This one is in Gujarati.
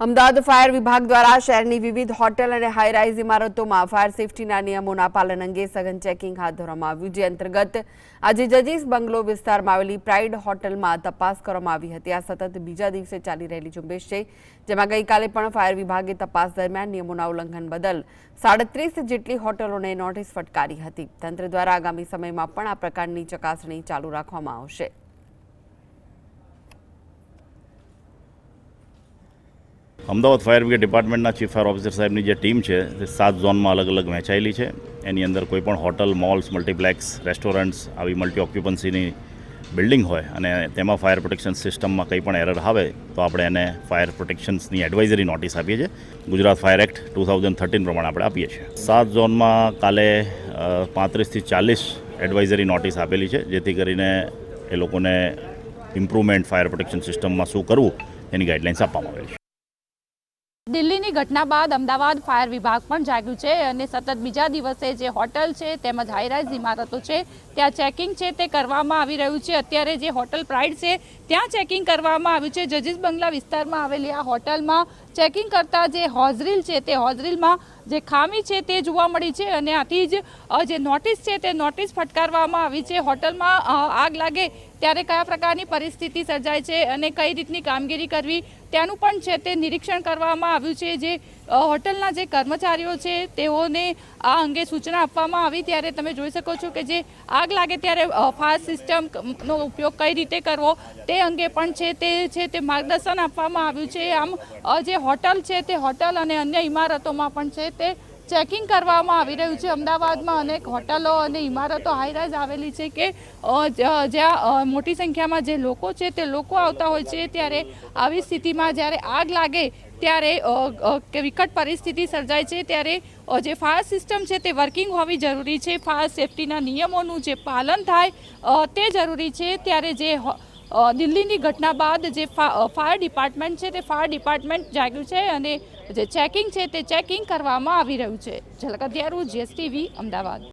અમદાવાદ ફાયર વિભાગ દ્વારા શહેરની વિવિધ હોટેલ અને હાઈરાઇઝ ઇમારતોમાં ફાયર સેફટીના નિયમોના પાલન અંગે સઘન ચેકિંગ હાથ ધરવામાં આવ્યું, જે અંતર્ગત આજે જજીસ બંગલો વિસ્તારમાં આવેલી પ્રાઇડ હોટલમાં તપાસ કરવામાં આવી હતી। આ સતત બીજા દિવસે ચાલી રહેલી ઝુંબેશ છે, જેમાં ગઈકાલે પણ ફાયર વિભાગે તપાસ દરમિયાન નિયમોના ઉલ્લંઘન બદલ 37 જેટલી હોટલોને નોટિસ ફટકારી હતી। તંત્ર દ્વારા આગામી સમયમાં પણ આ પ્રકારની ચકાસણી ચાલુ રાખવામાં આવશે। અમદાવાદ ફાયર બ્રિગેડ ડિપાર્ટમેન્ટના ચીફ ફાયર ઓફિસર સાહેબની જે ટીમ છે તે 7 ઝોનમાં અલગ અલગ વહેંચાયેલી છે। એની અંદર કોઈપણ હોટલ, મોલ્સ, મલ્ટીપ્લેક્સ, રેસ્ટોરન્ટ્સ, આવી મલ્ટી ઓક્યુપન્સીની બિલ્ડિંગ હોય અને તેમાં ફાયર પ્રોટેક્શન સિસ્ટમમાં કંઈ પણ એરર આવે તો આપણે એને ફાયર પ્રોટેક્શન્સની એડવાઇઝરી નોટિસ આપીએ છીએ। ગુજરાત ફાયર એક્ટ 2013 પ્રમાણે આપણે આપીએ છીએ। 7 ઝોનમાં કાલે 35 થી 40 એડવાઇઝરી નોટિસ આપેલી છે, જેથી કરીને એ લોકોને ઇમ્પ્રુવમેન્ટ ફાયર પ્રોટેક્શન સિસ્ટમમાં શું કરવું એની ગાઈડલાઇન્સ આપવામાં આવેલી છે। દિલ્હીની ઘટના બાદ અમદાવાદ ફાયર વિભાગ પણ જાગ્યું છે અને સતત બીજા દિવસે જે હોટલ છે તેમજ હાઈરાઇઝ ઇમારતો છે ત્યાં ચેકિંગ છે તે કરવામાં આવી રહ્યું છે। અત્યારે જે હોટલ પ્રાઇડ છે ત્યાં ચેકિંગ કરવામાં આવ્યું છે। જજીસ બંગલા વિસ્તારમાં આવેલી આ હોટલમાં ચેકિંગ કરતા જે હોઝરીલ છે તે હોઝરીલમાં જે ખામી છે તે જોવા મળી છે અને આથી જ જે નોટિસ છે તે નોટિસ ફટકારવામાં આવી છે। હોટલમાં આગ લાગે ત્યારે કયા પ્રકારની પરિસ્થિતિ સર્જાય છે અને કઈ રીતની કામગીરી કરવી તેનું પણ છે તે નિરીક્ષણ કરવામાં આવ્યું છે। જે હોટલના જે કર્મચારીઓ છે તેઓને આ અંગે સૂચના આપવામાં આવી, ત્યારે તમે જોઈ શકો છો કે જે આગ લાગે ત્યારે ફાયર સિસ્ટમનો ઉપયોગ કઈ રીતે કરવો તે અંગે પણ છે તે માર્ગદર્શન આપવામાં આવ્યું છે। આમ જે હોટલ છે તે હોટલ અને અન્ય ઇમારતોમાં પણ છે તે ચેકિંગ કરવામાં આવી રહ્યું છે। અમદાવાદમાં અનેક હોટલો અને ઇમારતો હાઈરાઇઝ આવેલી છે કે જ્યાં મોટી સંખ્યામાં જે લોકો છે તે લોકો આવતા હોય છે, ત્યારે આવી સ્થિતિમાં જ્યારે આગ લાગે ત્યારે વિકટ પરિસ્થિતિ સર્જાય છે, ત્યારે જે ફાયર સિસ્ટમ છે તે વર્કિંગ હોવી જરૂરી છે। ફાયર સેફટીના નિયમોનું જે પાલન થાય તે જરૂરી છે। ત્યારે જે દિલ્હીની ઘટના બાદ જે ફાયર ડિપાર્ટમેન્ટ છે તે ફાયર ડિપાર્ટમેન્ટ જાગ્યું છે અને જે ચેકિંગ છે તે ચેકિંગ કરવામાં આવી રહ્યું છે। ઝલક અધ્યારું, GSTV, અમદાવાદ।